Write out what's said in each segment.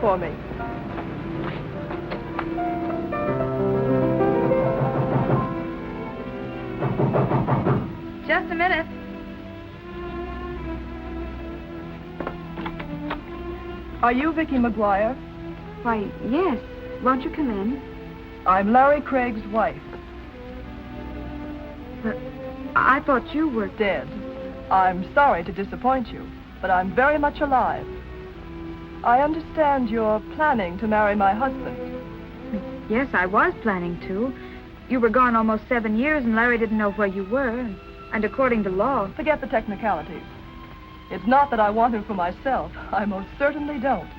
for me. Just a minute. Are you Vicky McGuire? Why, yes. Won't you come in? I'm Larry Craig's wife. But I thought you were... Dead. I'm sorry to disappoint you, but I'm very much alive. I understand you're planning to marry my husband. Yes, I was planning to. You were gone almost 7 years, and Larry didn't know where you were. And according to law... Forget the technicalities. It's not that I want him for myself. I most certainly don't.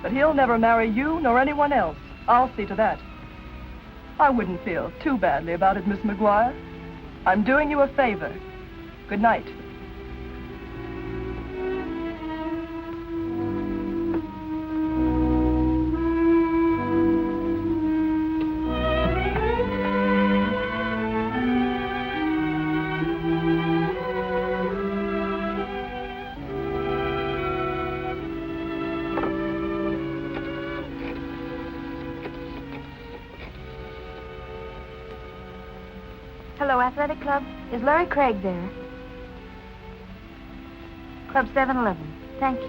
But he'll never marry you nor anyone else. I'll see to that. I wouldn't feel too badly about it, Miss McGuire. I'm doing you a favor. Good night. Hello, Athletic Club. Is Larry Craig there? Club 711. Thank you.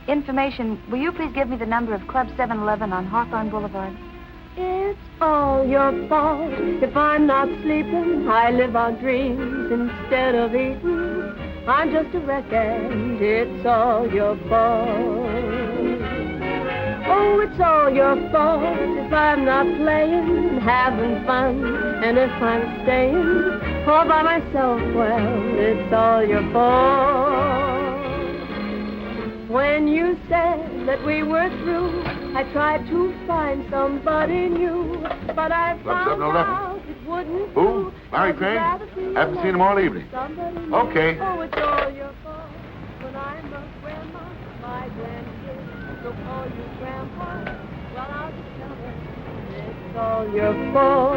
Information. Will you please give me the number of Club 711 on Hawthorne Boulevard? It's all your fault if I'm not sleeping. I live on dreams instead of eating. I'm just a wreck and it's all your fault. Oh, it's all your fault if I'm not playing, having fun, and if I'm staying all by myself, well, it's all your fault. When you said that we were through, I tried to find somebody new, but I found out it wouldn't do. Who? Larry Craig? Haven't seen him all evening. Okay. Oh, it's all your fault when I'm a grandma, my grandkids will call you grandpa. Well, I'll just tell them it's all your fault.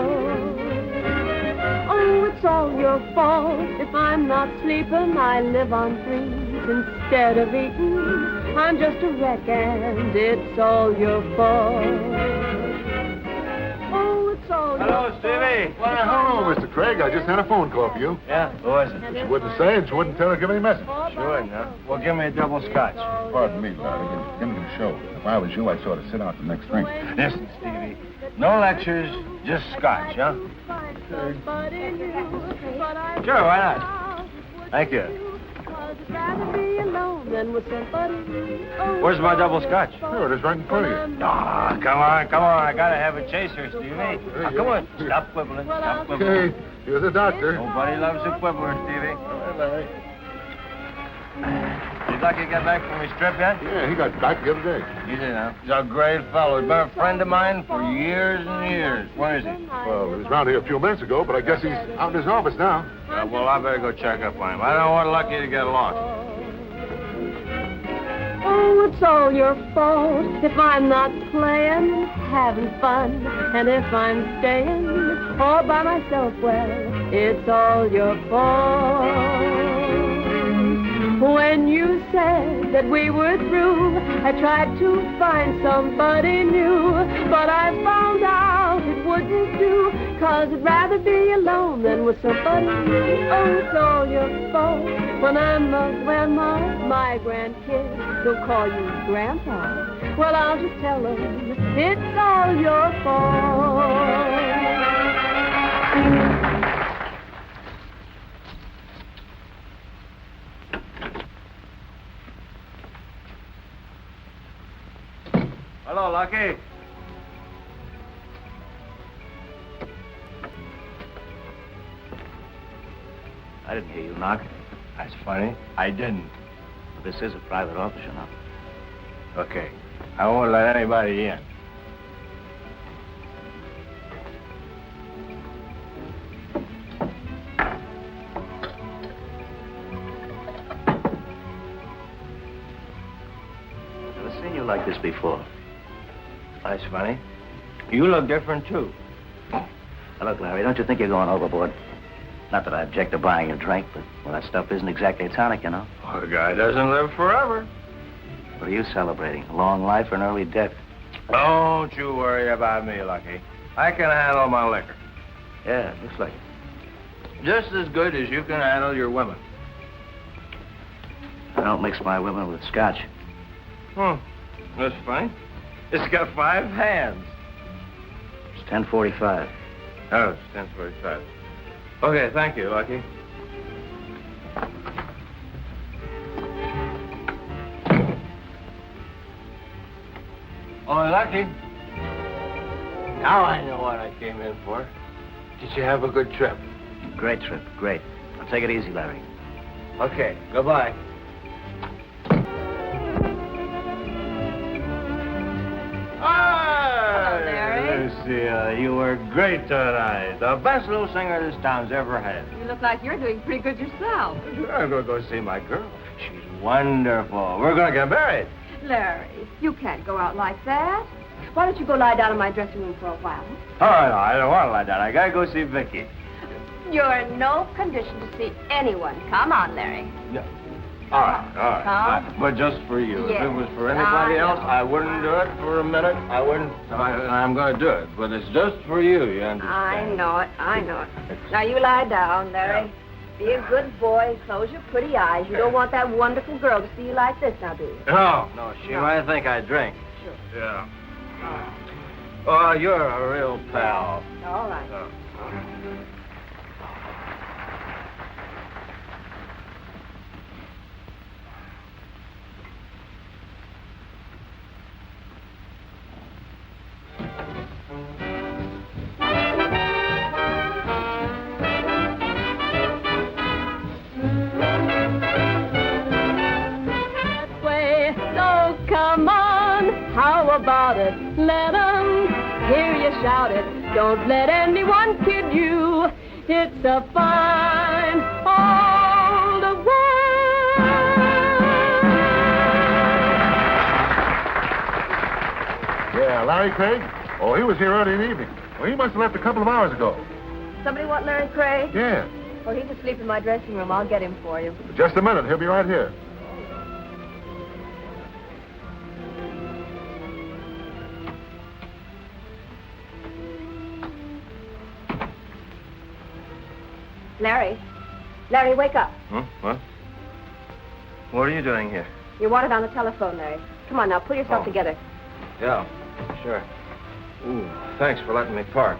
Oh, it's all your fault if I'm not sleeping. I live on dreams instead of eating. I'm just a wreck and it's all your fault. Oh, it's all your fault. Hello, Stevie. Why, hello, Mr. Craig. I just had a phone call for you. Yeah, who was it? She wouldn't say and she wouldn't tell her give any message. Sure, no. Well, give me a double scotch. Pardon me, Larry. Give me the show. If I was you, I'd sort of sit out the next drink. Listen, Stevie. No lectures, just scotch, huh? Sure, why not? Thank you. Where's my double scotch? Sure, it is right in front of you. Ah, come on. I gotta have a chaser, Stevie. Now, come on. Stop quibbling. Stop quibbling. Okay, you're the doctor. Nobody loves a quibbler, Stevie. All right, Larry. Did Lucky get back from his trip yet? Yeah, he got back the other day. He did, huh? He's a great fellow. He's been a friend of mine for years and years. Where is he? Well, he was around here a few minutes ago, but I guess he's out in his office now. Well, I better go check up on him. I don't want Lucky to get lost. Oh, it's all your fault if I'm not playing, having fun, and if I'm staying all by myself, well, it's all your fault. When you said that we were through, I tried to find somebody new, but I found out it wouldn't do, 'cause I'd rather be alone than with somebody new. Oh, it's all your fault when I'm a grandma, my grandkids will call you grandpa. Well, I'll just tell them it's all your fault. Hello, Lucky. I didn't hear you knock. That's funny. I didn't. This is a private office, you know. Okay. I won't let anybody in. Never seen you like this before. That's funny. You look different, too. Now, look, Larry, don't you think you're going overboard? Not that I object to buying a drink, but well, that stuff isn't exactly a tonic, you know. Well, the guy doesn't live forever. What are you celebrating? A long life or an early death? Don't you worry about me, Lucky. I can handle my liquor. Yeah, it looks like it. Just as good as you can handle your women. I don't mix my women with scotch. That's funny. It's got 5 hands. It's 10:45. Oh, it's 10:45. Okay, thank you, Lucky. Oh, Lucky. Now I know what I came in for. Did you have a good trip? Great trip, great. Now take it easy, Larry. Okay, goodbye. Hello, Larry. Lucia, you were great tonight. The best little singer this town's ever had. You look like you're doing pretty good yourself. I'm going to go see my girl. She's wonderful. We're going to get married. Larry, you can't go out like that. Why don't you go lie down in my dressing room for a while? Oh, no, I don't want to lie down. I got to go see Vicky. You're in no condition to see anyone. Come on, Larry. Yeah. All right. Come. But just for you. Yes, If it was for anybody I else, know. I wouldn't do it for a minute. I wouldn't. I'm going to do it. But it's just for you, you understand? I know it. Now you lie down, Larry. Be a good boy. Close your pretty eyes. You don't want that wonderful girl to see you like this, now, do you? No, she might think I drink. Sure. Yeah. Oh, you're a real pal. All right. That way, so come on. How about it? Let 'em hear you shout it. Don't let anyone kid you. It's a fine old world. Yeah, Larry Craig? Oh, he was here early in the evening. Well, he must have left a couple of hours ago. Somebody want Larry Craig? Yeah. Oh, he's asleep in my dressing room. I'll get him for you. Just a minute. He'll be right here. Larry. Larry, wake up. What? What are you doing here? You're wanted on the telephone, Larry. Come on now, pull yourself together. Yeah, sure. Ooh, thanks for letting me park.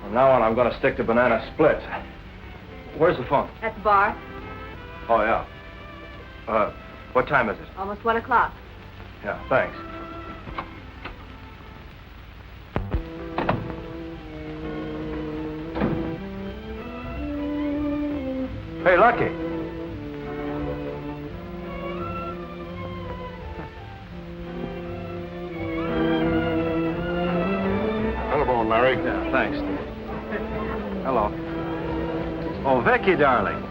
From now on, I'm going to stick to banana splits. Where's the phone? At the bar. Oh, yeah. What time is it? Almost 1 o'clock. Yeah, thanks. Hey, Lucky. Telephone, Larry. Yeah, thanks. Hello. Oh, Vicky, darling.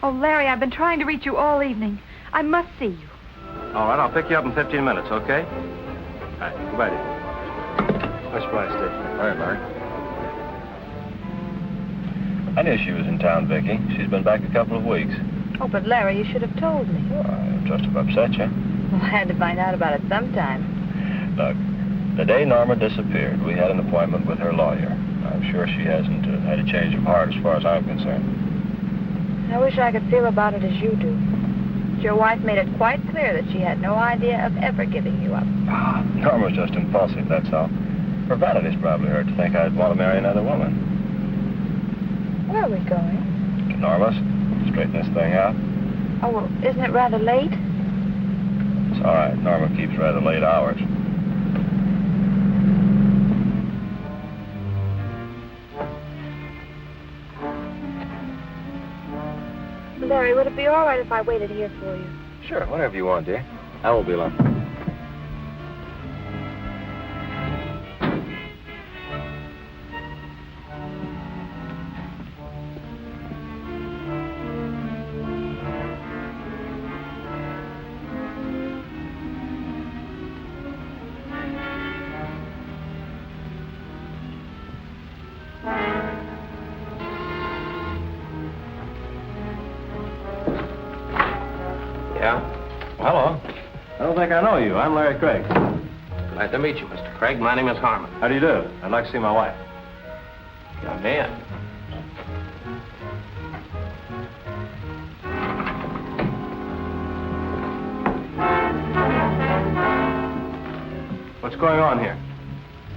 Oh, Larry, I've been trying to reach you all evening. I must see you. All right, I'll pick you up in 15 minutes, okay? All right, goodbye, dear. Much obliged, Steve. All right, Larry. I knew she was in town, Vicky. She's been back a couple of weeks. Oh, but Larry, you should have told me. Well, I just have upset you. Well, I had to find out about it sometime. Look, the day Norma disappeared, we had an appointment with her lawyer. I'm sure she hasn't had a change of heart as far as I'm concerned. I wish I could feel about it as you do. But your wife made it quite clear that she had no idea of ever giving you up. Norma's just impulsive, that's all. Her vanity's probably hurt to think I'd want to marry another woman. Where are we going? To Norma's, straighten this thing out. Oh, well, isn't it rather late? It's all right. Norma keeps rather late hours. Larry, would it be all right if I waited here for you? Sure, whatever you want, dear. I won't be long. Yeah? Well, hello. I don't think I know you. I'm Larry Craig. Glad to meet you, Mr. Craig. My name is Harmon. How do you do? I'd like to see my wife. Come in. What's going on here?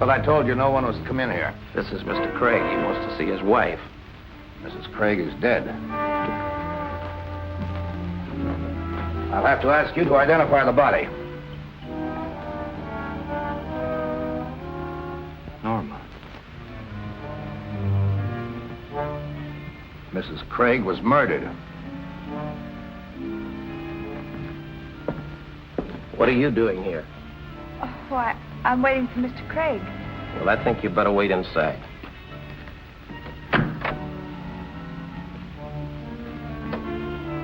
But I told you no one was to come in here. This is Mr. Craig. He wants to see his wife. Mrs. Craig is dead. I'll have to ask you to identify the body. Norma. Mrs. Craig was murdered. What are you doing here? Oh, why, I'm waiting for Mr. Craig. Well, I think you better wait inside.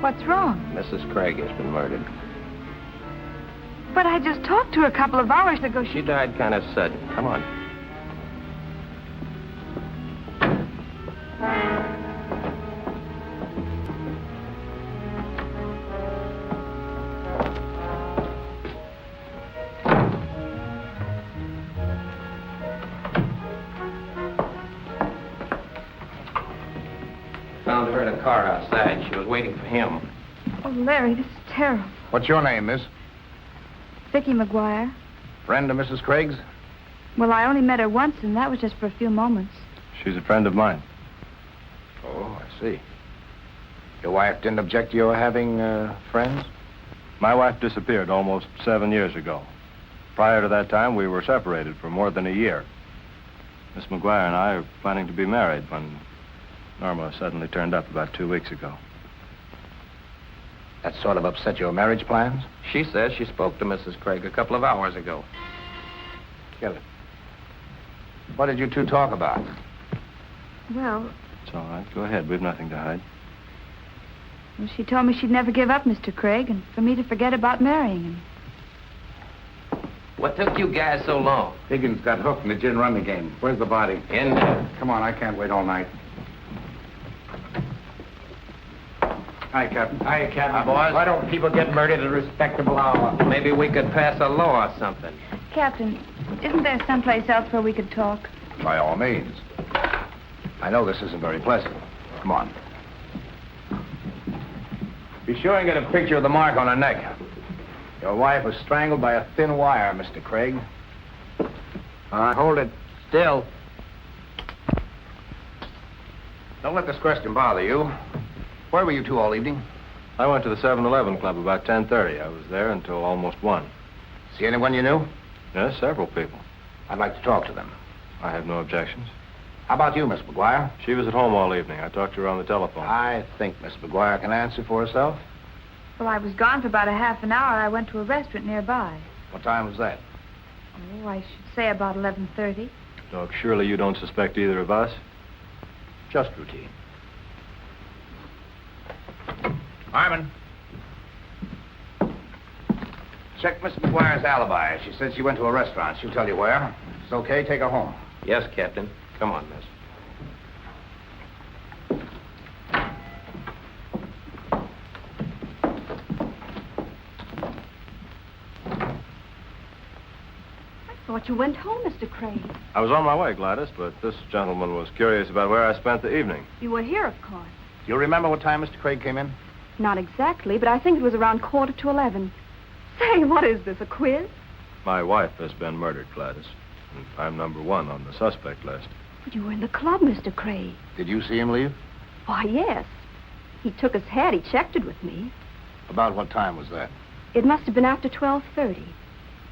What's wrong? Mrs. Craig has been murdered. But I just talked to her a couple of hours ago. She died kind of sudden. Come on. Found her in a car outside. She was waiting for him. Oh, Larry, this is terrible. What's your name, miss? Vicky McGuire. Friend of Mrs. Craig's? Well, I only met her once, and that was just for a few moments. She's a friend of mine. Oh, I see. Your wife didn't object to your having friends? My wife disappeared almost 7 years ago. Prior to that time, we were separated for more than a year. Miss McGuire and I are planning to be married when Norma suddenly turned up about 2 weeks ago. That sort of upset your marriage plans? She says she spoke to Mrs. Craig a couple of hours ago. Get it. What did you two talk about? Well, It's all right. Go ahead. We've nothing to hide. she told me she'd never give up Mr. Craig and for me to forget about marrying him. What took you guys so long? Higgins got hooked in the gin rummy game. Where's the body? In there. Come on, I can't wait all night. Hi, Captain. Hiya, Captain. boys. Why don't people get murdered at a respectable hour? Maybe we could pass a law or something. Captain, isn't there someplace else where we could talk? By all means. I know this isn't very pleasant. Come on. Be sure and get a picture of the mark on her neck. Your wife was strangled by a thin wire, Mr. Craig. Hold it still. Don't let this question bother you. Where were you two all evening? I went to the 7-Eleven club about 10:30. I was there until almost 1. See anyone you knew? Yes, several people. I'd like to talk to them. I have no objections. How about you, Miss McGuire? She was at home all evening. I talked to her on the telephone. I think Miss McGuire can answer for herself. Well, I was gone for about a half an hour. I went to a restaurant nearby. What time was that? Oh, I should say about 11:30. Doc, surely you don't suspect either of us? Just routine. Harmon. Check Miss McGuire's alibi. She said she went to a restaurant. She'll tell you where. It's okay, take her home. Yes, Captain. Come on, miss. I thought you went home, Mr. Craig. I was on my way, Gladys, but this gentleman was curious about where I spent the evening. You were here, of course. Do you remember what time Mr. Craig came in? Not exactly, but I think it was around 11:15. Say, what is this, a quiz? My wife has been murdered, Gladys. And I'm number 1 on the suspect list. But you were in the club, Mr. Craig. Did you see him leave? Why, yes. He took his hat. He checked it with me. About what time was that? It must have been after 12:30.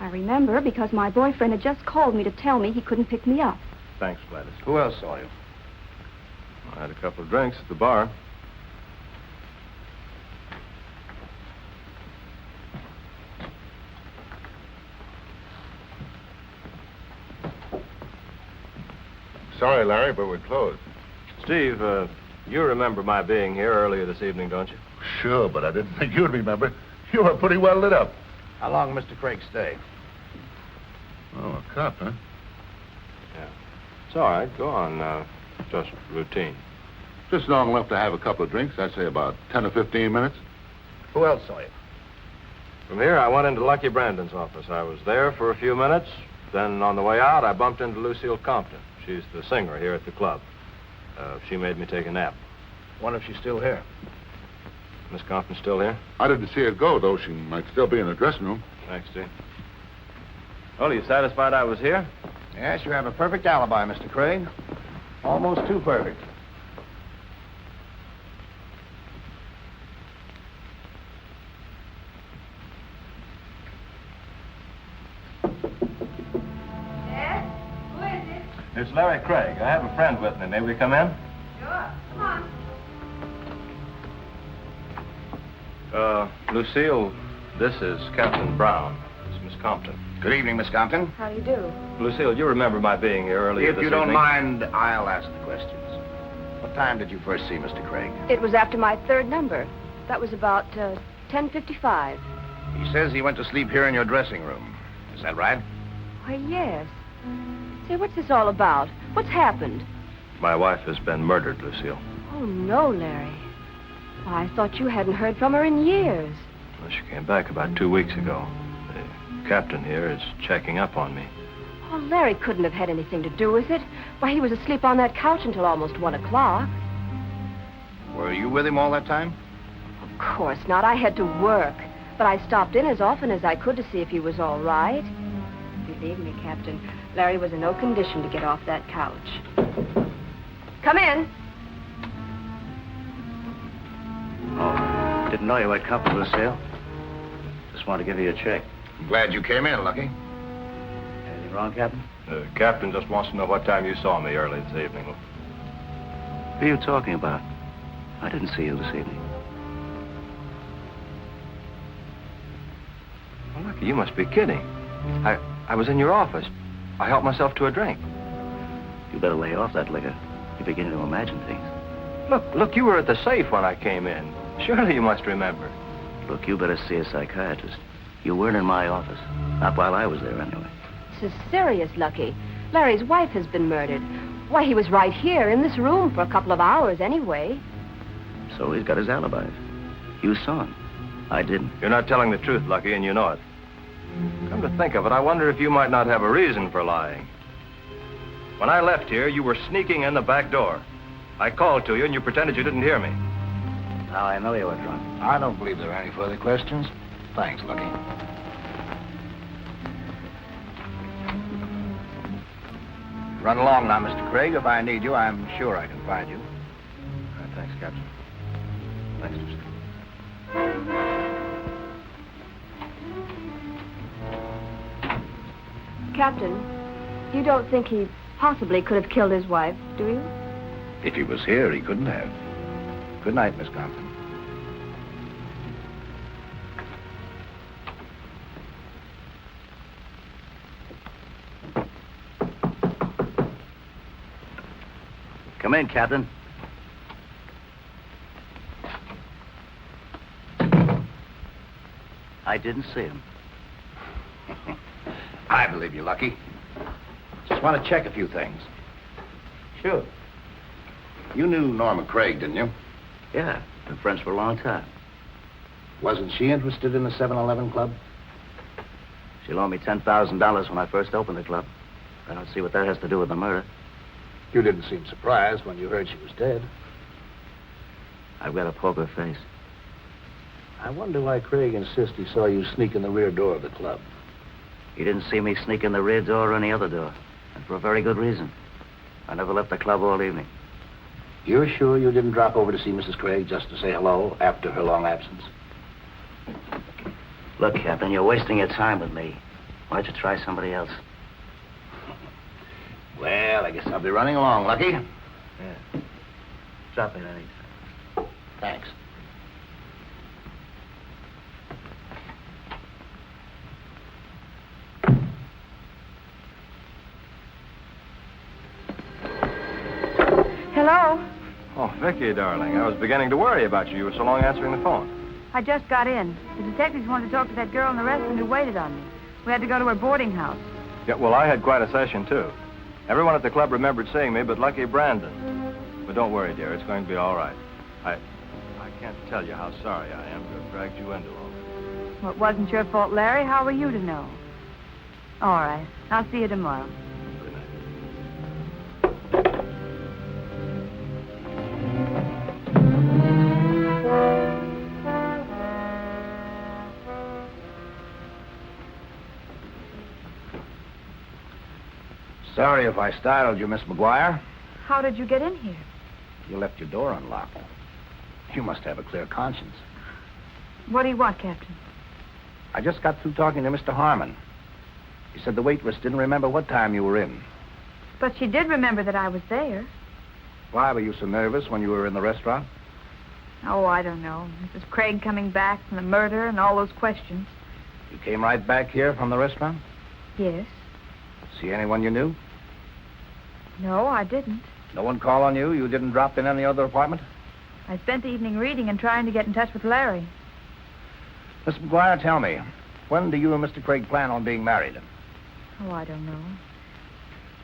I remember because my boyfriend had just called me to tell me he couldn't pick me up. Thanks, Gladys. Who else saw you? I had a couple of drinks at the bar. Sorry, Larry, but we're closed. Steve, you remember my being here earlier this evening, don't you? Sure, but I didn't think you'd remember. You were pretty well lit up. How long Mr. Craig stay? Oh, a cop, huh? Yeah. It's all right. Go on. Just routine. Just long enough to have a couple of drinks. I'd say about 10 or 15 minutes. Who else saw you? From here, I went into Lucky Brandon's office. I was there for a few minutes. Then, on the way out, I bumped into Lucille Compton. She's the singer here at the club. She made me take a nap. Wonder if she's still here. Miss Compton still here? I didn't see her go, though. She might still be in the dressing room. Thanks, Steve. Well, are you satisfied I was here? Yes, you have a perfect alibi, Mr. Craig. Almost too perfect. It's Larry Craig. I have a friend with me. May we come in? Sure. Come on. Lucille, this is Captain Brown. This is Miss Compton. Good evening, Miss Compton. How do you do? Lucille, you remember my being here earlier If this you don't evening? mind, I'll ask the questions. What time did you first see Mr. Craig? It was after my third number. That was about 10:55. He says he went to sleep here in your dressing room. Is that right? Why, yes. Say, what's this all about? What's happened? My wife has been murdered, Lucille. Oh, no, Larry. Why, I thought you hadn't heard from her in years. Well, she came back about 2 weeks ago. The captain here is checking up on me. Oh, Larry couldn't have had anything to do with it. Why, he was asleep on that couch until almost 1 o'clock. Were you with him all that time? Of course not. I had to work. But I stopped in as often as I could to see if he was all right. Believe me, Captain, Larry was in no condition to get off that couch. Come in. Oh, didn't know you had company, Lucille. Just wanted to give you a check. I'm glad you came in, Lucky. Anything wrong, Captain? The captain just wants to know what time you saw me early this evening. Who are you talking about? I didn't see you this evening. Well, Lucky, you must be kidding. I was in your office. I helped myself to a drink. You better lay off that liquor. You're beginning to imagine things. Look, you were at the safe when I came in. Surely you must remember. Look, you better see a psychiatrist. You weren't in my office. Not while I was there, anyway. This is serious, Lucky. Larry's wife has been murdered. Why, he was right here in this room for a couple of hours anyway. So he's got his alibis. You saw him. I didn't. You're not telling the truth, Lucky, and you know it. Come to think of it, I wonder if you might not have a reason for lying. When I left here, you were sneaking in the back door. I called to you, and you pretended you didn't hear me. Now I know you were drunk. I don't believe there are any further questions. Thanks, Lucky. Run along now, Mr. Craig. If I need you, I'm sure I can find you. Thanks, Captain. Thanks, Mr. Captain, you don't think he possibly could have killed his wife, do you? If he was here, he couldn't have. Good night, Miss Compton. Come in, Captain. I didn't see him. I believe you, Lucky. Just want to check a few things. Sure. You knew Norma Craig, didn't you? Yeah, been friends for a long time. Wasn't she interested in the 7-Eleven club? She loaned me $10,000 when I first opened the club. I don't see what that has to do with the murder. You didn't seem surprised when you heard she was dead. I've got a poker face. I wonder why Craig insists he saw you sneak in the rear door of the club. He didn't see me sneak in the rear door or any other door. And for a very good reason. I never left the club all evening. You're sure you didn't drop over to see Mrs. Craig just to say hello after her long absence? Look, Captain, you're wasting your time with me. Why don't you try somebody else? Well, I guess I'll be running along, Lucky. Yeah. Drop in anytime. Thanks. Hello? Oh, Vicky, darling, I was beginning to worry about you. You were so long answering the phone. I just got in. The detectives wanted to talk to that girl in the restaurant who waited on me. We had to go to her boarding house. Yeah, well, I had quite a session, too. Everyone at the club remembered seeing me, but Lucky Brandon. But don't worry, dear. It's going to be all right. I can't tell you how sorry I am to have dragged you into all this. Well, it wasn't your fault, Larry. How were you to know? All right. I'll see you tomorrow. Sorry if I startled you, Miss McGuire. How did you get in here? You left your door unlocked. You must have a clear conscience. What do you want, Captain? I just got through talking to Mr. Harmon. He said the waitress didn't remember what time you were in. But she did remember that I was there. Why were you so nervous when you were in the restaurant? Oh, I don't know. Mrs. Craig coming back from the murder and all those questions. You came right back here from the restaurant? Yes. See anyone you knew? No, I didn't. No one called on you? You didn't drop in any other apartment? I spent the evening reading and trying to get in touch with Larry. Miss McGuire, tell me, when do you and Mr. Craig plan on being married? Oh, I don't know.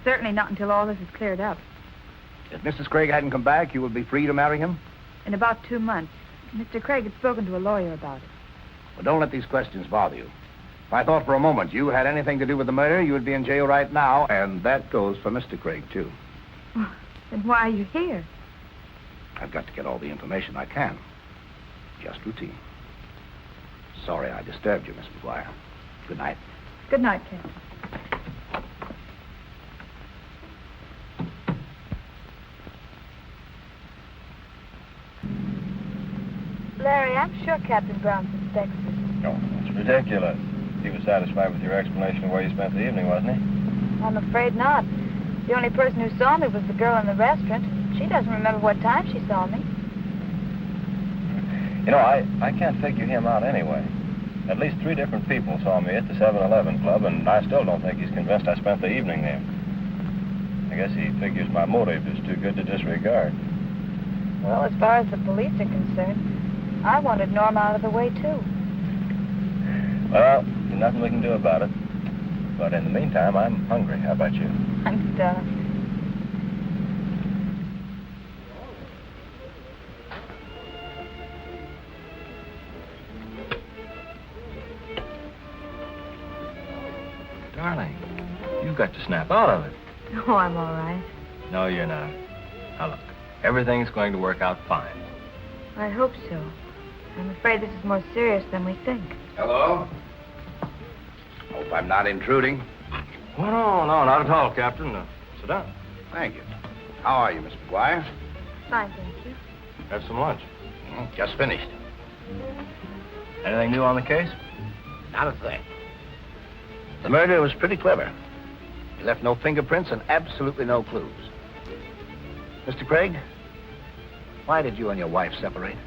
Certainly not until all this is cleared up. If Mrs. Craig hadn't come back, you would be free to marry him? In about 2 months. Mr. Craig had spoken to a lawyer about it. Well, don't let these questions bother you. If I thought for a moment you had anything to do with the murder, you would be in jail right now, and that goes for Mr. Craig, too. Then why are you here? I've got to get all the information I can. Just routine. Sorry I disturbed you, Miss McGuire. Good night. Good night, Captain. Larry, I'm sure Captain Brown suspects us. No, it's ridiculous. He was satisfied with your explanation of where you spent the evening, wasn't he? I'm afraid not. The only person who saw me was the girl in the restaurant. She doesn't remember what time she saw me. You know, I can't figure him out anyway. At least 3 different people saw me at the 7-Eleven Club, and I still don't think he's convinced I spent the evening there. I guess he figures my motive is too good to disregard. Well, as far as the police are concerned, I wanted Norma out of the way, too. Well, there's nothing we can do about it. But in the meantime, I'm hungry. How about you? I'm stuffed. Darling, you've got to snap out of it. Oh, I'm all right. No, you're not. Now, look, everything's going to work out fine. I hope so. I'm afraid this is more serious than we think. Hello? Hope I'm not intruding. Oh, no, not at all, Captain. Sit down. Thank you. How are you, Miss McGuire? Fine, thank you. Have some lunch. Just finished. Anything new on the case? Not a thing. The murder was pretty clever. He left no fingerprints and absolutely no clues. Mr. Craig, why did you and your wife separate?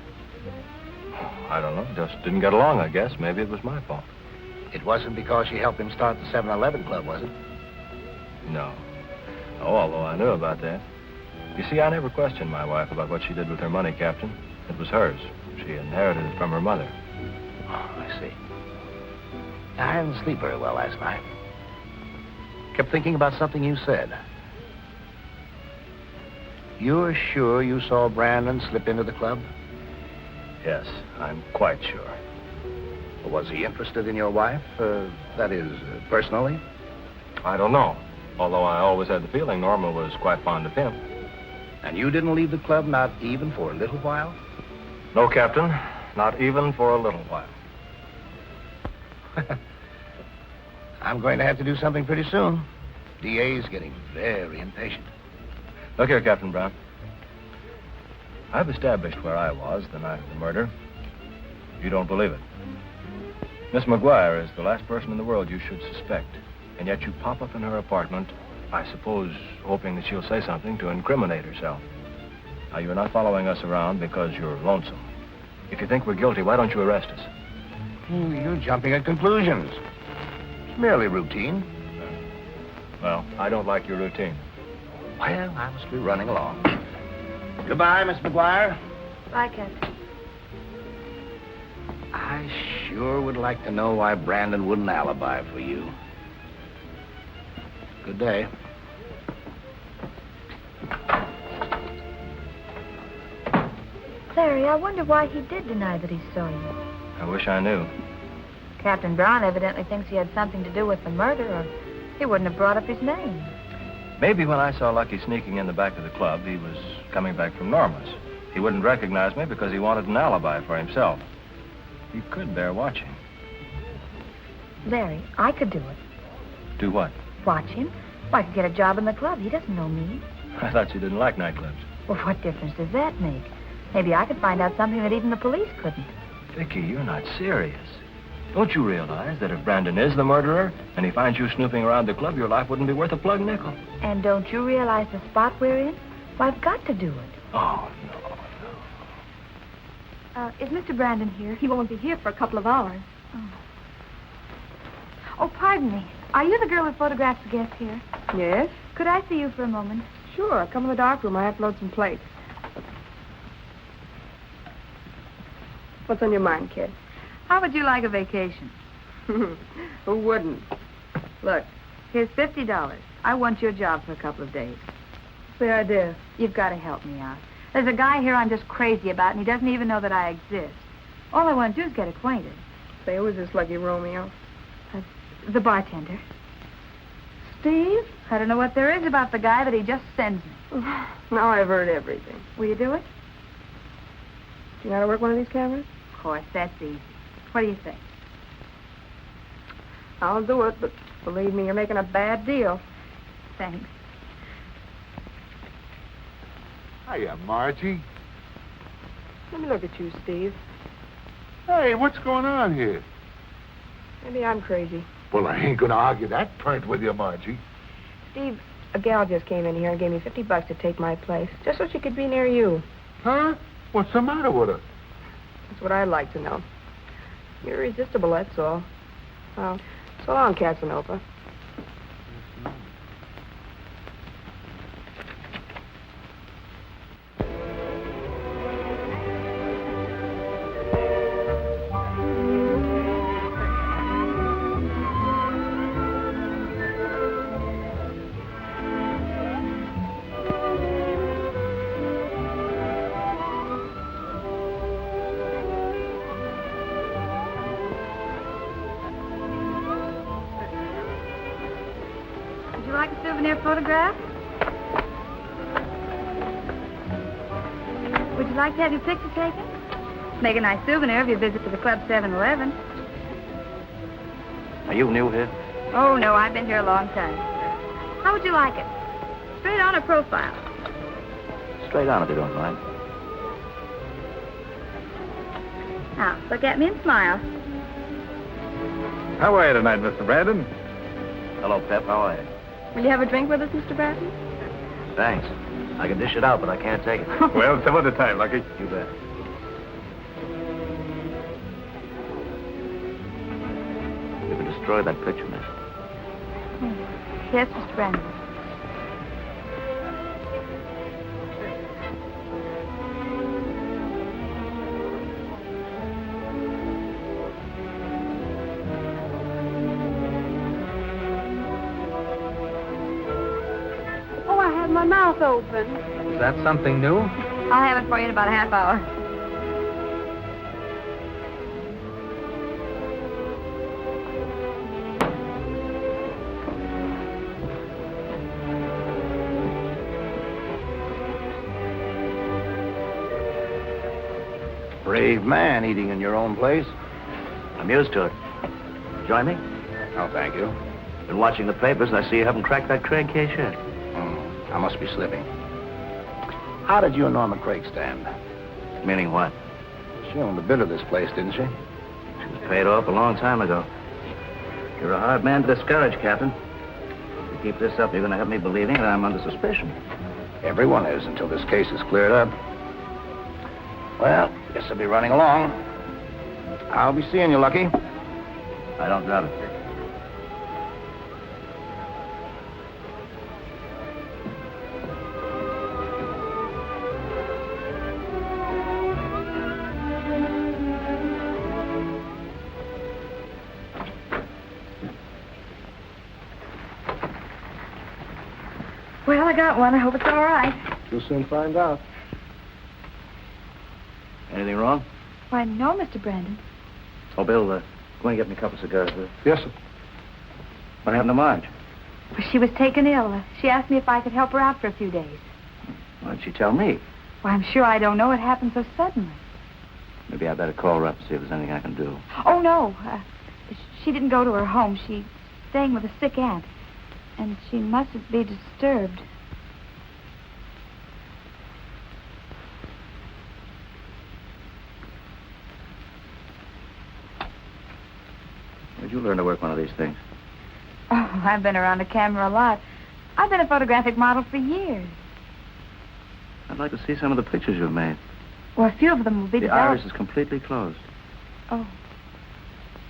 I don't know. Just didn't get along, I guess. Maybe it was my fault. It wasn't because she helped him start the 7-Eleven Club, was it? No. Oh, although I knew about that. You see, I never questioned my wife about what she did with her money, Captain. It was hers. She inherited it from her mother. Oh, I see. I didn't sleep very well last night. Kept thinking about something you said. You're sure you saw Brandon slip into the club? Yes, I'm quite sure. Was he interested in your wife? That is, personally? I don't know. Although I always had the feeling Norma was quite fond of him. And you didn't leave the club, not even for a little while? No, Captain. Not even for a little while. I'm going to have to do something pretty soon. DA's getting very impatient. Look here, Captain Brown. I've established where I was the night of the murder. You don't believe it. Miss McGuire is the last person in the world you should suspect. And yet you pop up in her apartment, I suppose, hoping that she'll say something to incriminate herself. Now, you're not following us around because you're lonesome. If you think we're guilty, why don't you arrest us? You're jumping at conclusions. It's merely routine. Well, I don't like your routine. Well, I must be running along. Goodbye, Miss McGuire. Bye, Captain. I sure would like to know why Brandon wouldn't alibi for you. Good day. Larry, I wonder why he did deny that he saw you. I wish I knew. Captain Brown evidently thinks he had something to do with the murder, or he wouldn't have brought up his name. Maybe when I saw Lucky sneaking in the back of the club, he was coming back from Norma's. He wouldn't recognize me because he wanted an alibi for himself. He could bear watching. Larry, I could do it. Do what? Watch him. Well, I could get a job in the club. He doesn't know me. I thought you didn't like nightclubs. Well, what difference does that make? Maybe I could find out something that even the police couldn't. Vicky, you're not serious. Don't you realize that if Brandon is the murderer and he finds you snooping around the club, your life wouldn't be worth a plug nickel? And don't you realize the spot we're in? Well, I've got to do it. Oh, no. Is Mr. Brandon here? He won't be here for a couple of hours. Oh, pardon me. Are you the girl who photographs the guests here? Yes? Could I see you for a moment? Sure. Come in the dark room. I have to load some plates. What's on your mind, kid? How would you like a vacation? Who wouldn't? Look, here's $50. I want your job for a couple of days. What's the idea? You've got to help me out. There's a guy here I'm just crazy about, and he doesn't even know that I exist. All I want to do is get acquainted. Say, who is this Lucky Romeo? The bartender. Steve? I don't know what there is about the guy, but he just sends me. Now I've heard everything. Will you do it? You know how to work one of these cameras? Of course, that's easy. What do you think? I'll do it, but believe me, you're making a bad deal. Thanks. Hiya, Margie. Let me look at you, Steve. Hey, what's going on here? Maybe I'm crazy. Well, I ain't gonna argue that point with you, Margie. Steve, a gal just came in here and gave me $50 to take my place, just so she could be near you. Huh? What's the matter with her? That's what I'd like to know. You're irresistible, that's all. Well, so long, Casanova. Would you like a souvenir photograph? Would you like to have your picture taken? Make a nice souvenir of your visit to the Club 7-Eleven. Are you new here? Oh, no, I've been here a long time. How would you like it? Straight on or profile? Straight on, if you don't mind. Now, look at me and smile. How are you tonight, Mr. Brandon? Hello, Pep. How are you? Will you have a drink with us, Mr. Bratton? Thanks. I can dish it out, but I can't take it. Well, some other time, Lucky. You bet. You can destroy that picture, miss. Yes, Mr. Brandon. Oh, I have my mouth open. Is that something new? I'll have it for you in about a half hour. Brave man eating in your own place. I'm used to it. Join me? Oh, thank you. Been watching the papers, and I see you haven't cracked that Craig case yet. I must be slipping. How did you and Norma Craig stand? Meaning what? She owned a bit of this place, didn't she? She was paid off a long time ago. You're a hard man to discourage, Captain. If you keep this up, you're going to have me believing that I'm under suspicion. Everyone is until this case is cleared up. Well, guess I'll be running along. I'll be seeing you, Lucky. I don't doubt it. Well, I got one. I hope it's all right. You'll soon find out. Anything wrong? Why, no, Mr. Brandon. Oh, Bill, Go and get me a couple of cigars, will you? Yes, sir. What happened to Marge? Well, she was taken ill. She asked me if I could help her out for a few days. Why didn't she tell me? Well, I'm sure I don't know. It happened so suddenly. Maybe I better call her up and see if there's anything I can do. Oh, no. She didn't go to her home. She's staying with a sick aunt. And she mustn't be disturbed. Where'd you learn to work one of these things? Oh, I've been around the camera a lot. I've been a photographic model for years. I'd like to see some of the pictures you've made. Well, a few of them will be The developed. iris is completely closed. Oh.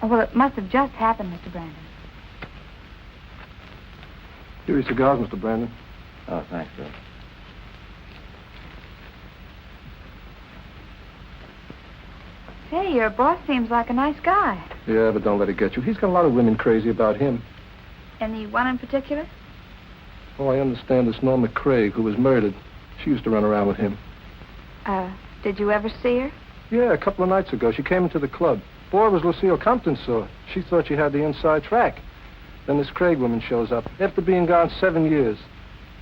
Oh, well, it must have just happened, Mr. Brandon. Here are your cigars, Mr. Brandon. Oh, thanks, Bill. Say, your boss seems like a nice guy. Yeah, but don't let it get you. He's got a lot of women crazy about him. Any one in particular? Oh, I understand this Norma Craig, who was murdered. She used to run around with him. Did you ever see her? Yeah, a couple of nights ago. She came into the club. Boy, was Lucille Compton saw. She thought she had the inside track. Then this Craig woman shows up, after being gone 7 years.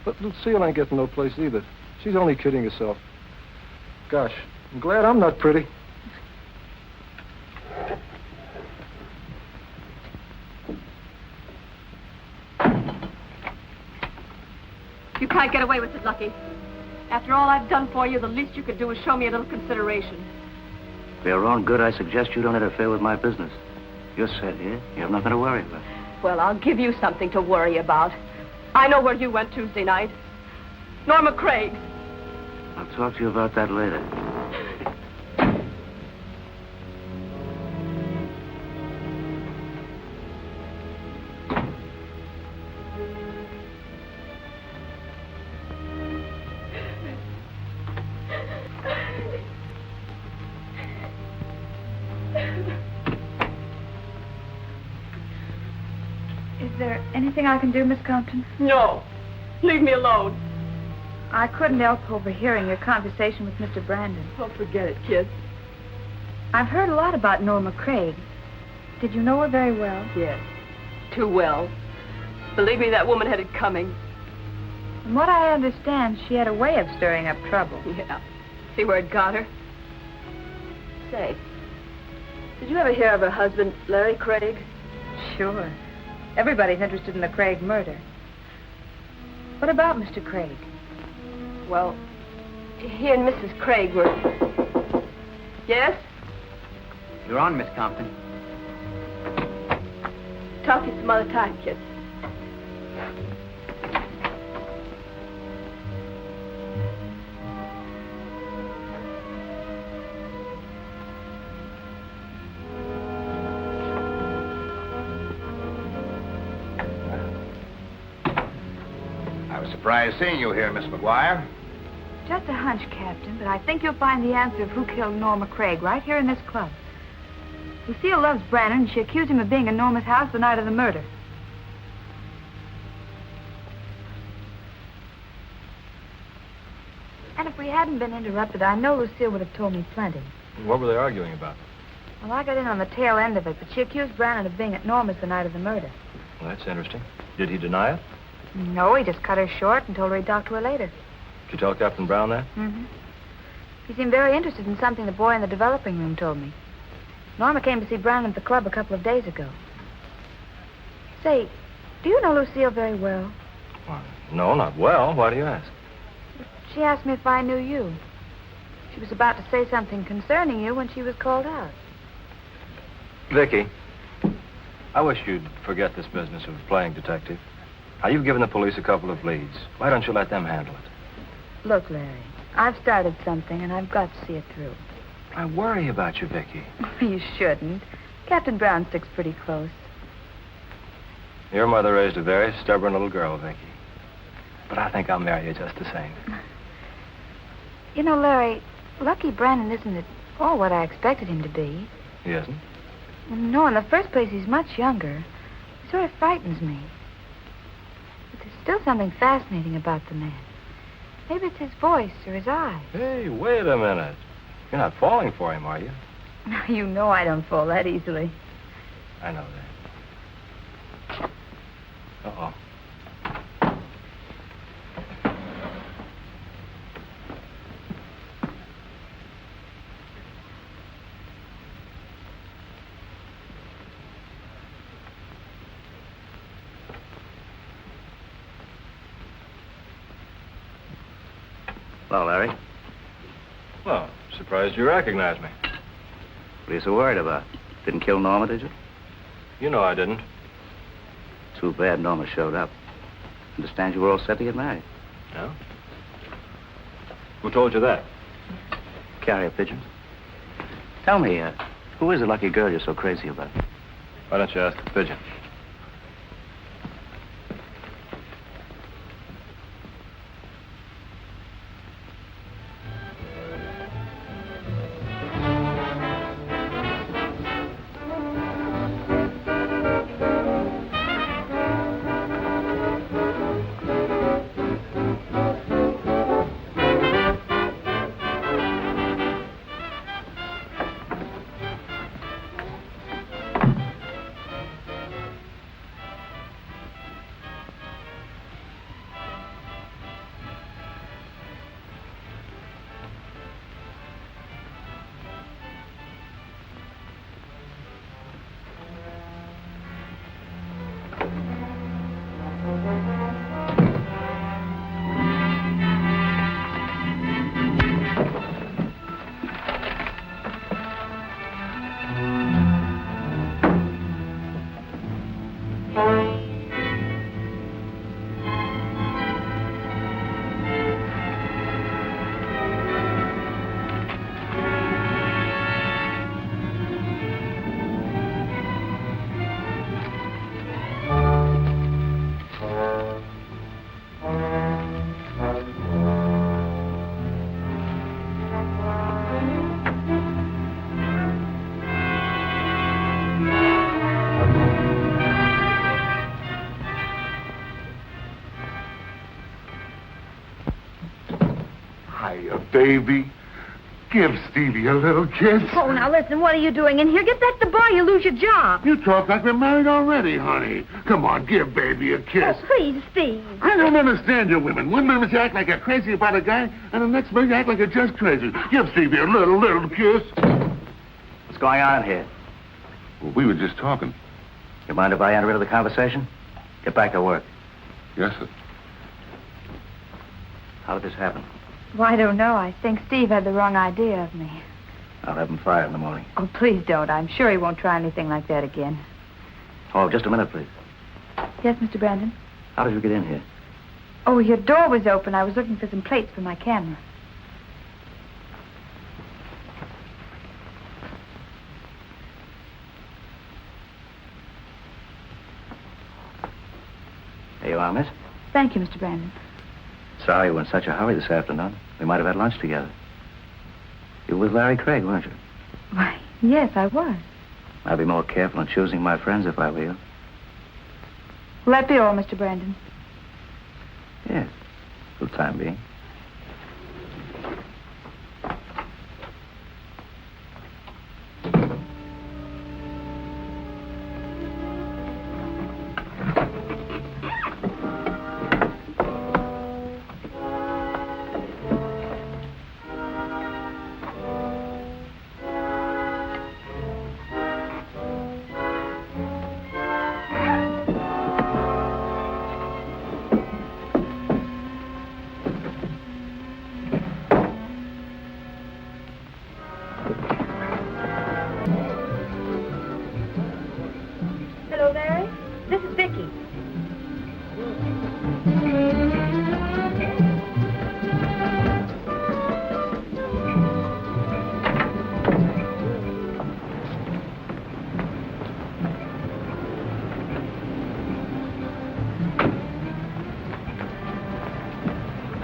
But Lucille ain't getting no place either. She's only kidding herself. Gosh, I'm glad I'm not pretty. You can't get away with it, Lucky. After all I've done for you, the least you could do is show me a little consideration. For your own good, I suggest you don't interfere with my business. You're set here. You have nothing to worry about. Well, I'll give you something to worry about. I know where you went Tuesday night. Norma Craig. I'll talk to you about that later. Is there anything I can do, Miss Compton? No. Leave me alone. I couldn't help overhearing your conversation with Mr. Brandon. Oh, forget it, kid. I've heard a lot about Norma Craig. Did you know her very well? Yes. Too well. Believe me, that woman had it coming. From what I understand, she had a way of stirring up trouble. Yeah. See where it got her? Say, did you ever hear of her husband, Larry Craig? Sure. Everybody's interested in the Craig murder. What about Mr. Craig? Well, he and Mrs. Craig were... Yes? You're on, Miss Compton. Talk to you some other time, kid. I was surprised seeing you here, Miss McGuire. Just a hunch, Captain, but I think you'll find the answer of who killed Norma Craig right here in this club. Lucille loves Brandon, and she accused him of being in Norma's house the night of the murder. And if we hadn't been interrupted, I know Lucille would have told me plenty. What were they arguing about? Well, I got in on the tail end of it, but she accused Brandon of being at Norma's the night of the murder. Well, that's interesting. Did he deny it? No, he just cut her short and told her he'd talk to her later. Did you tell Captain Brown that? Mm-hmm. He seemed very interested in something the boy in the developing room told me. Norma came to see Brandon at the club a couple of days ago. Say, do you know Lucille very well? Well, no, not well. Why do you ask? She asked me if I knew you. She was about to say something concerning you when she was called out. Vicky, I wish you'd forget this business of playing detective. Now, you've given the police a couple of leads. Why don't you let them handle it? Look, Larry, I've started something, and I've got to see it through. I worry about you, Vicky. You shouldn't. Captain Brown sticks pretty close. Your mother raised a very stubborn little girl, Vicky. But I think I'll marry you just the same. You know, Larry, Lucky Brandon isn't at all what I expected him to be. He isn't? No, in the first place, he's much younger. He sort of frightens me. But there's still something fascinating about the man. Maybe it's his voice or his eyes. Hey, wait a minute. You're not falling for him, are you? You know I don't fall that easily. I know that. Uh-oh. Hello, Larry. Well, surprised you recognize me. What are you so worried about? Didn't kill Norma, did you? You know I didn't. Too bad Norma showed up. Understand you were all set to get married. No? Who told you that? Carrier pigeons. Tell me, who is the lucky girl you're so crazy about? Why don't you ask the pigeon? Baby, give Stevie a little kiss. Oh, now listen, what are you doing in here? Get back to the bar, you lose your job. You talk like we're married already, honey. Come on, give baby a kiss. Oh, please, Steve. I don't understand you women. One minute you act like you're crazy about a guy, and the next minute you act like you're just crazy. Give Stevie a little kiss. What's going on here? Well, we were just talking. You mind if I enter into the conversation? Get back to work. Yes, sir. How did this happen? Well, I don't know. I think Steve had the wrong idea of me. I'll have him fired in the morning. Oh, please don't. I'm sure he won't try anything like that again. Oh, just a minute, please. Yes, Mr. Brandon? How did you get in here? Oh, your door was open. I was looking for some plates for my camera. Here you are, miss. Thank you, Mr. Brandon. Sorry you were in such a hurry this afternoon. We might have had lunch together. You were with Larry Craig, weren't you? Why, yes, I was. I'd be more careful in choosing my friends if I were you. Will that be all, Mr. Brandon? Yes, for the time being. Hello, Larry. This is Vicky.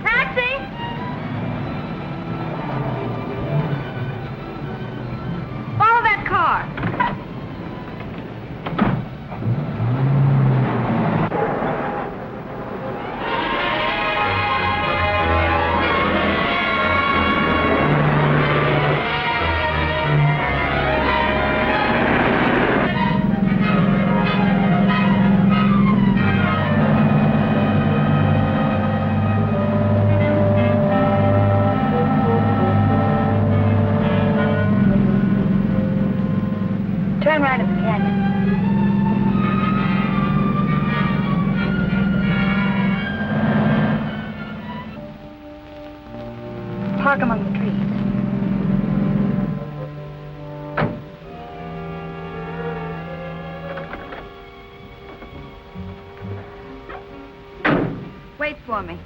Taxi! Follow that car. side of the canyon. Park among the trees. Wait for me.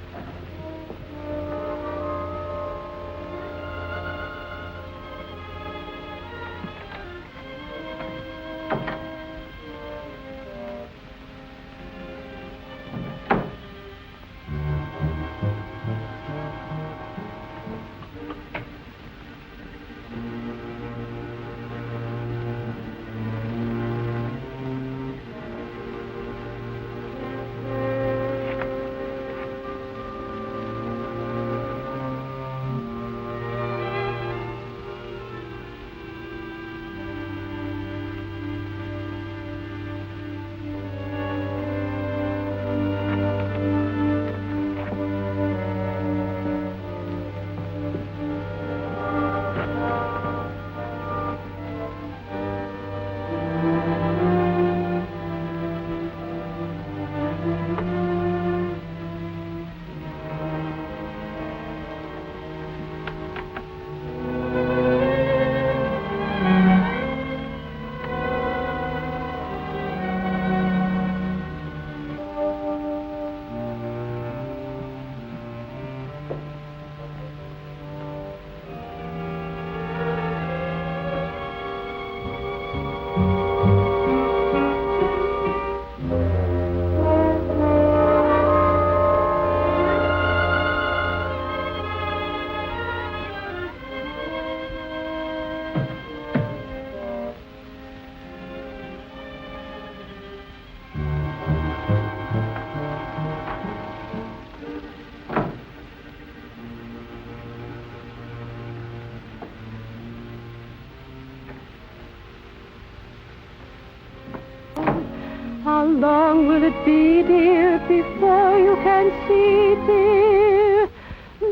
How long will it be, dear, before you can see, dear,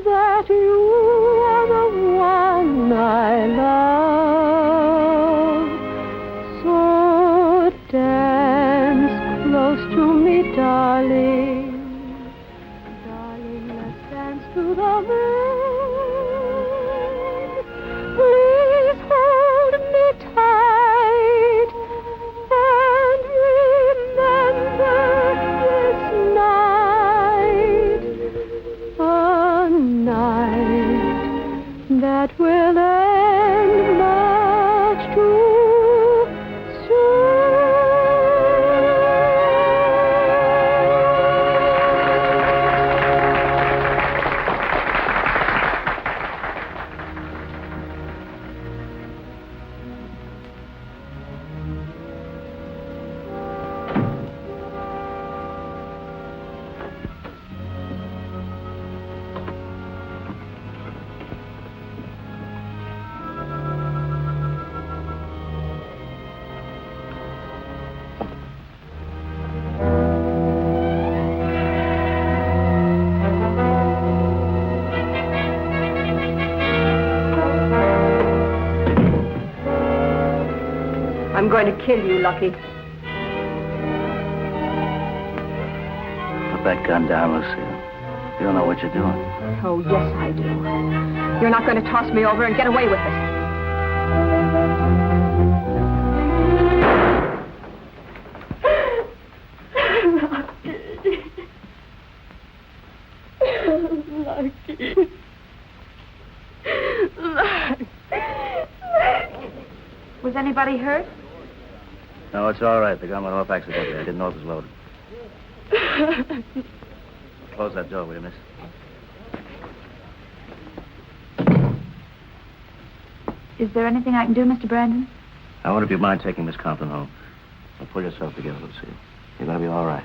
that you are the one I love? So dance close to me, darling. Darling, let's dance to the moon. Please hold me tight. And remember this night, a night that will end much too soon. I'm going to kill you, Lucky. Put that gun down, Lucille. You don't know what you're doing. Oh, yes, I do. You're not going to toss me over and get away with it. Lucky. Lucky. Was anybody hurt? No, it's all right. The gun went off accidentally. I didn't know it was loaded. Close that door, will you, miss? Is there anything I can do, Mr. Brandon? I wonder if you mind taking Miss Compton home. Now, pull yourself together, Lucille. You're going to be all right.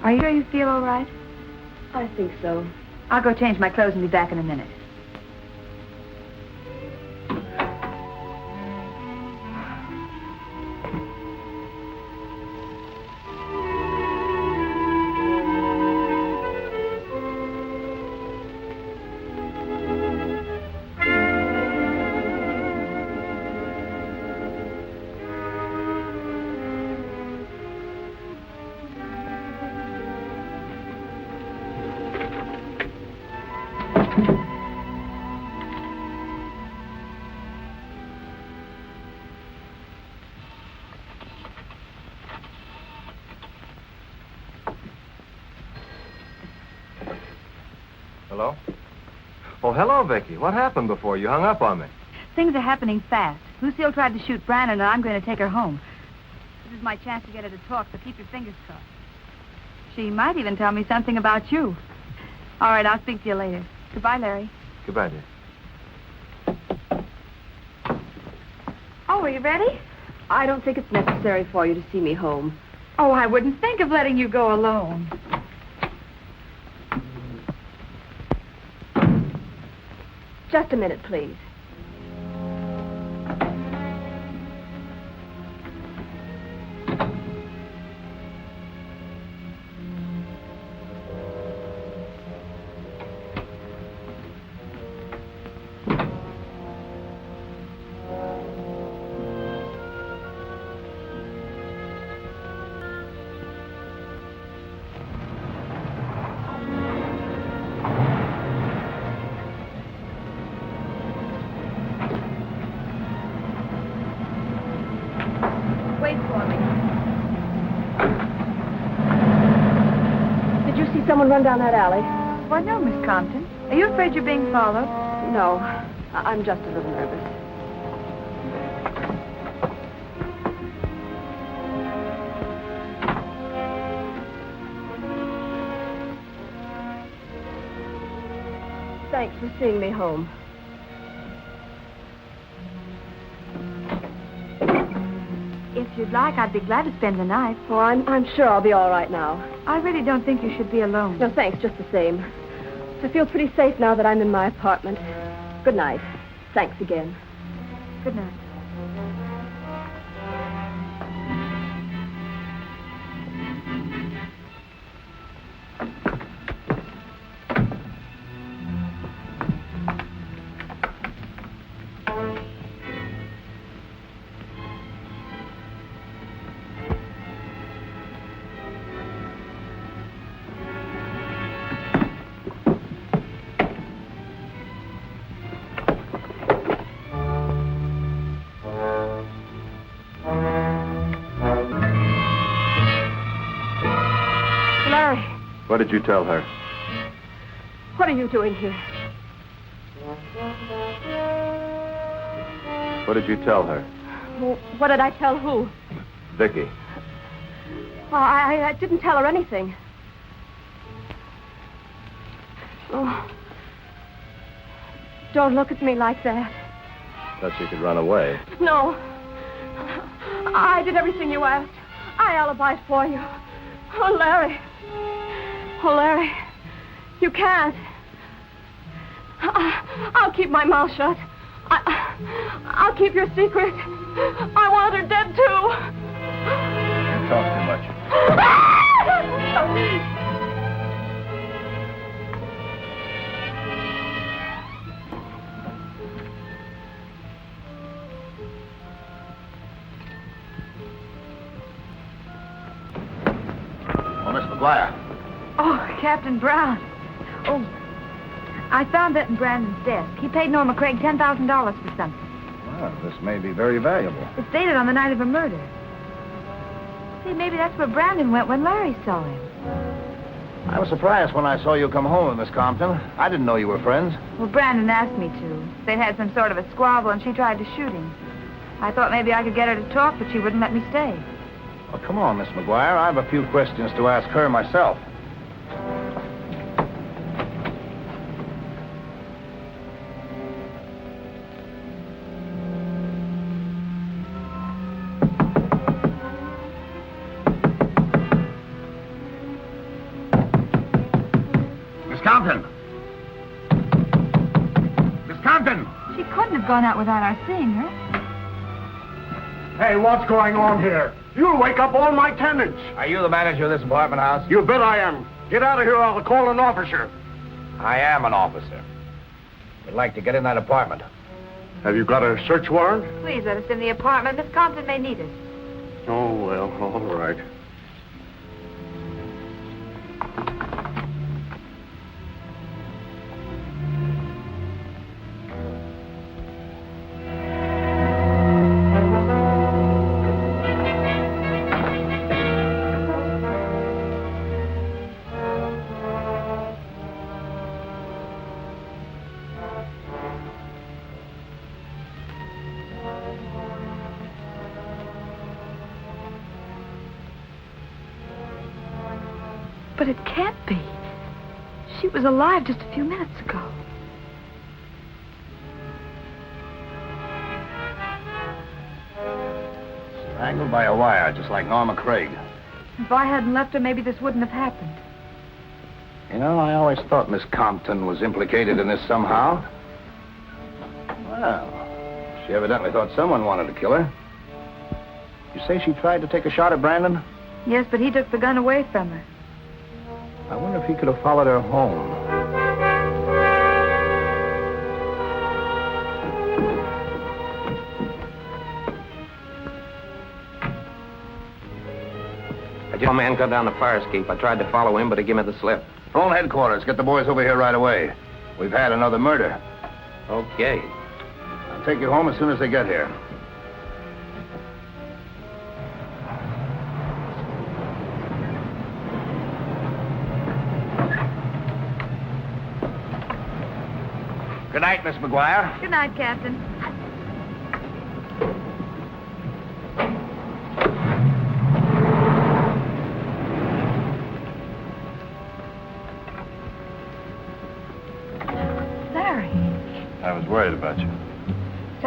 Are you sure you feel all right? I think so. I'll go change my clothes and be back in a minute. Hello? Oh, hello, Vicky. What happened before you hung up on me? Things are happening fast. Lucille tried to shoot Brandon, and I'm going to take her home. This is my chance to get her to talk, so keep your fingers crossed. She might even tell me something about you. All right, I'll speak to you later. Goodbye, Larry. Goodbye, dear. Oh, are you ready? I don't think it's necessary for you to see me home. Oh, I wouldn't think of letting you go alone. Just a minute, please. Wait for me. Did you see someone run down that alley? Well, no, Miss Compton. Are you afraid you're being followed? No. I'm just a little nervous. Thanks for seeing me home. If you'd like, I'd be glad to spend the night. Oh, I'm sure I'll be all right now. I really don't think you should be alone. No, thanks, just the same. I feel pretty safe now that I'm in my apartment. Good night. Thanks again. Good night. Larry, What did you tell her? what are you doing here? What did you tell her? What did I tell who? Vicky. Oh, I didn't tell her anything. Oh. Don't look at me like that. Thought you could run away. No. I did everything you asked. I alibied for you. Oh, Larry. Oh, Larry. You can't. I'll keep my mouth shut. I'll keep your secret. I want her dead, too. You talk too much. Oh, Miss McGuire. Oh, Captain Brown. Oh, I found that in Brandon's desk. He paid Norma Craig $10,000 for something. Well, this may be very valuable. It's dated on the night of her murder. See, maybe that's where Brandon went when Larry saw him. I was surprised when I saw you come home, Miss Compton. I didn't know you were friends. Well, Brandon asked me to. They'd had some sort of a squabble, and she tried to shoot him. I thought maybe I could get her to talk, but she wouldn't let me stay. Well, come on, Miss McGuire. I have a few questions to ask her myself. Miss Compton! Miss Compton! She couldn't have gone out without our seeing her. Hey, what's going on here? You'll wake up all my tenants. Are you the manager of this apartment house? You bet I am. Get out of here or I'll call an officer. I am an officer. We'd like to get in that apartment. Have you got a search warrant? Please let us in the apartment. Miss Compton may need us. Oh, well, all right. But it can't be. She was alive just a few minutes ago. Strangled by a wire, just like Norma Craig. If I hadn't left her, maybe this wouldn't have happened. You know, I always thought Miss Compton was implicated in this somehow. Well, she evidently thought someone wanted to kill her. You say she tried to take a shot at Brandon? Yes, but he took the gun away from her. I wonder if he could have followed her home. A man cut down the fire escape. I tried to follow him, but he gave me the slip. Phone headquarters. Get the boys over here right away. We've had another murder. Okay. I'll take you home as soon as they get here. Good night, Miss McGuire. Good night, Captain. Larry, I was worried about you.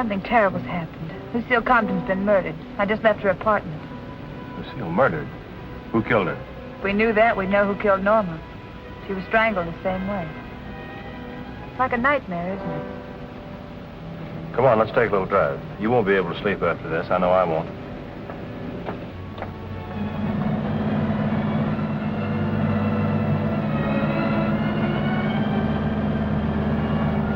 something terrible's happened. Lucille Compton's been murdered. I just left her apartment. Lucille murdered? Who killed her? If we knew that, we'd know who killed Norma. She was strangled the same way. It's like a nightmare, isn't it? Come on, let's take a little drive. You won't be able to sleep after this. I know I won't.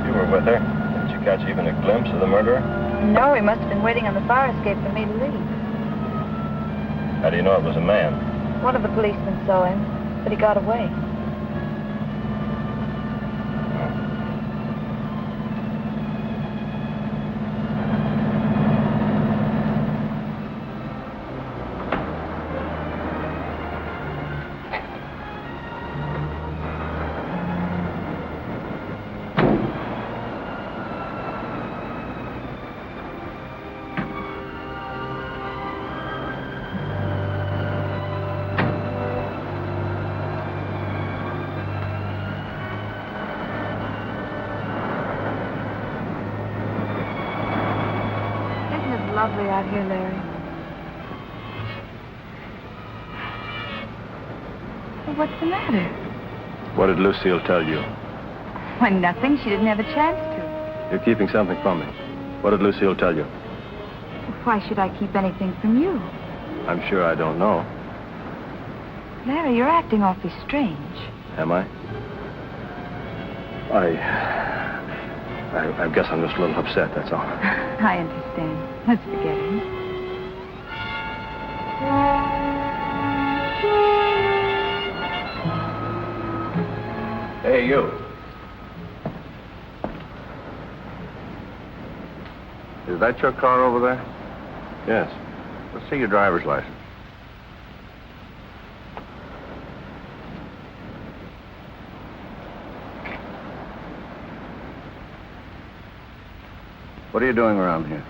You were with her. Didn't you catch even a glimpse of the murderer? No, he must have been waiting on the fire escape for me to leave. How do you know it was a man? One of the policemen saw him, but he got away. Lovely out here, Larry. Well, what's the matter? What did Lucille tell you? Why, nothing. She didn't have a chance to. You're keeping something from me. What did Lucille tell you? Why should I keep anything from you? I'm sure I don't know. Larry, you're acting awfully strange. Am I? I guess I'm just a little upset, that's all. I understand. Let's forget him. Hey, you. Is that your car over there? Yes. Let's see your driver's license. What are you doing around here?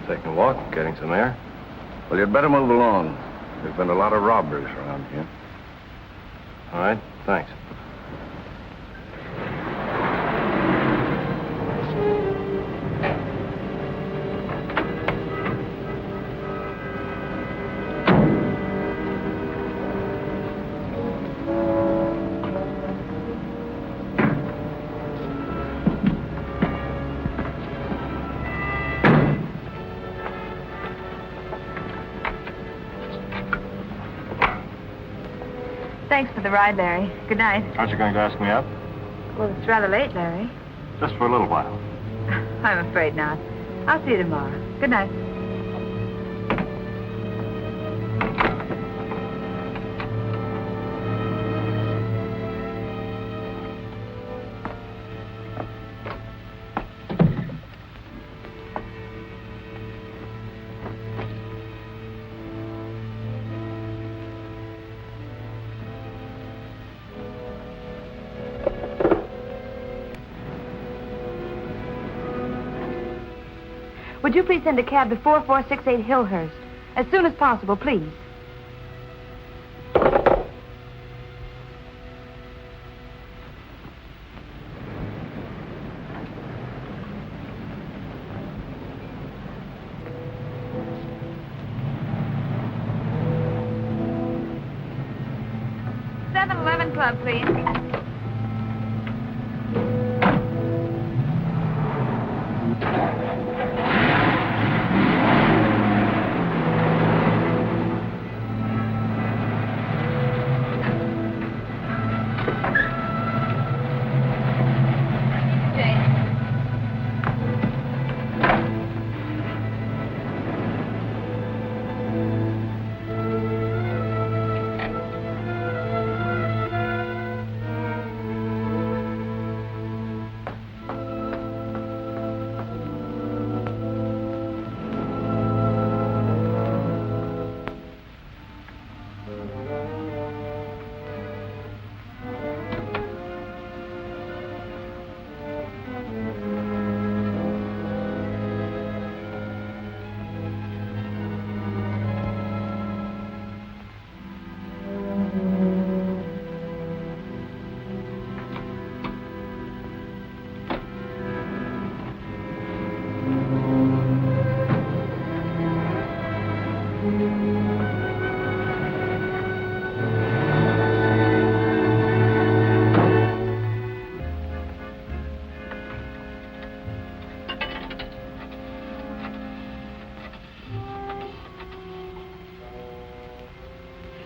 Taking a walk, getting some air. Well, you'd better move along. There's been a lot of robberies around here. All right, thanks. Thanks for the ride, Larry. Good night. Aren't you going to ask me out? Well, it's rather late, Larry. Just for a little while. I'm afraid not. I'll see you tomorrow. Good night. Would you please send a cab to 4468 Hillhurst? As soon as possible, please. 7-Eleven Club, please.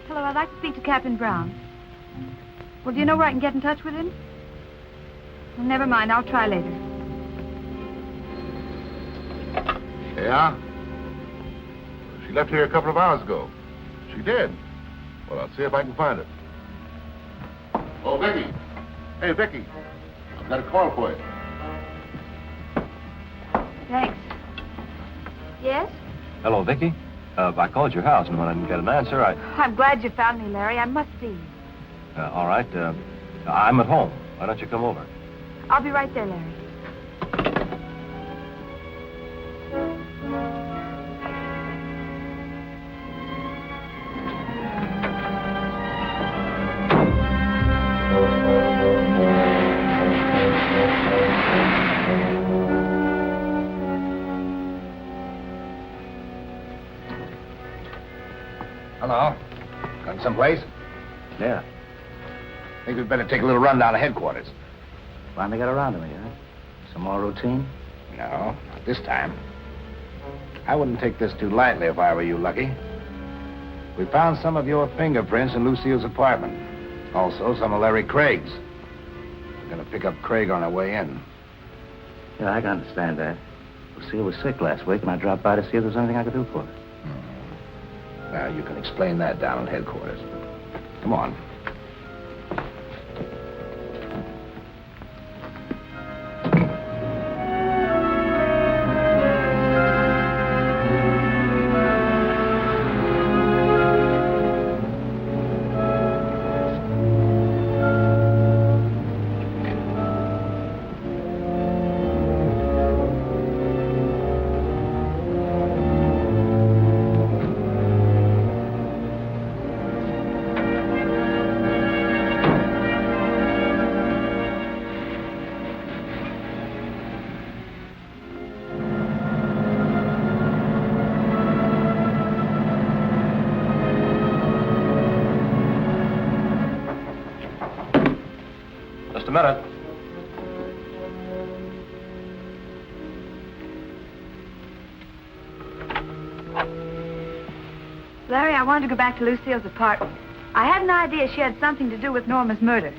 Hello, I'd like to speak to Captain Brown. Well, do you know where I can get in touch with him? Well, never mind. I'll try later. Yeah? She left here a couple of hours ago. She did? Well, I'll see if I can find her. Oh, Vicky. Hey, Vicky. I've got a call for you. Thanks. Yes? Hello, Vicky. I called your house, and when I didn't get an answer, I'm glad you found me, Larry. I must see you. all right. I'm at home. Why don't you come over? I'll be right there, Larry. Hello. Got someplace? Yeah. Think we'd better take a little run down to headquarters. Finally got around to me, huh? Some more routine? No, not this time. I wouldn't take this too lightly if I were you, Lucky. We found some of your fingerprints in Lucille's apartment. Also, some of Larry Craig's. We're gonna pick up Craig on our way in. Yeah, I can understand that. Lucille was sick last week, and I dropped by to see if there's anything I could do for her. Now, you can explain that down at headquarters. Come on. Just a minute. Larry, I wanted to go back to Lucille's apartment. I had an idea she had something to do with Norma's murder.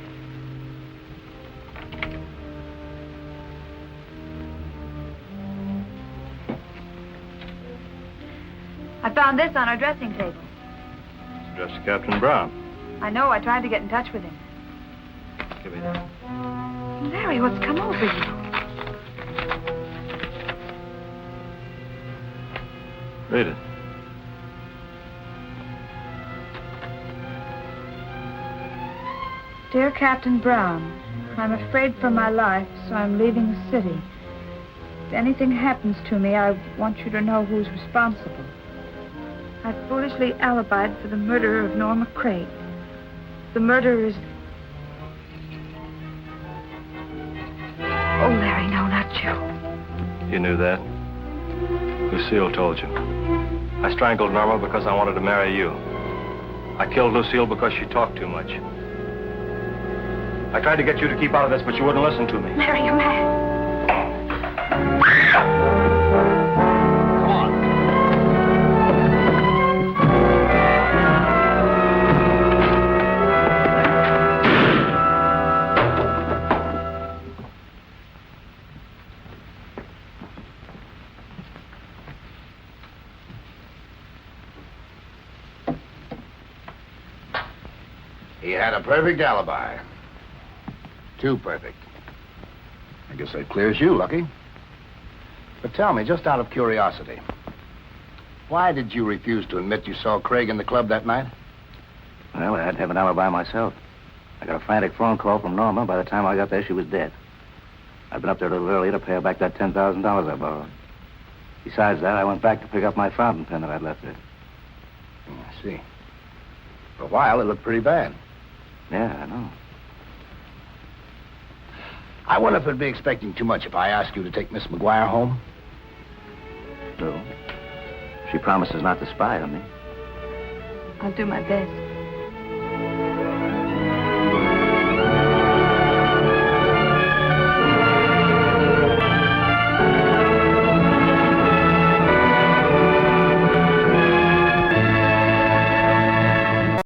I found this on her dressing table. It's addressed to Captain Brown. I know. I tried to get in touch with him. Give me that. Larry, what's come over you? Read it. Dear Captain Brown, I'm afraid for my life, so I'm leaving the city. If anything happens to me, I want you to know who's responsible. I foolishly alibied for the murder of Norma Craig. The murderer is... Oh, Larry, no, not you. You knew that? Lucille told you. I strangled Norma because I wanted to marry you. I killed Lucille because she talked too much. I tried to get you to keep out of this, but you wouldn't listen to me. Larry, you're mad. Come on. He had a perfect alibi. Too perfect. I guess that clears you, Lucky. But tell me, just out of curiosity, why did you refuse to admit you saw Craig in the club that night? Well, I had to have an alibi myself. I got a frantic phone call from Norma. By the time I got there, she was dead. I'd been up there a little earlier to pay her back that $10,000 I borrowed. Besides that, I went back to pick up my fountain pen that I'd left there. I see. For a while, it looked pretty bad. Yeah, I know. I wonder if it'd be expecting too much if I asked you to take Miss McGuire home? No. She promises not to spy on me. I'll do my best.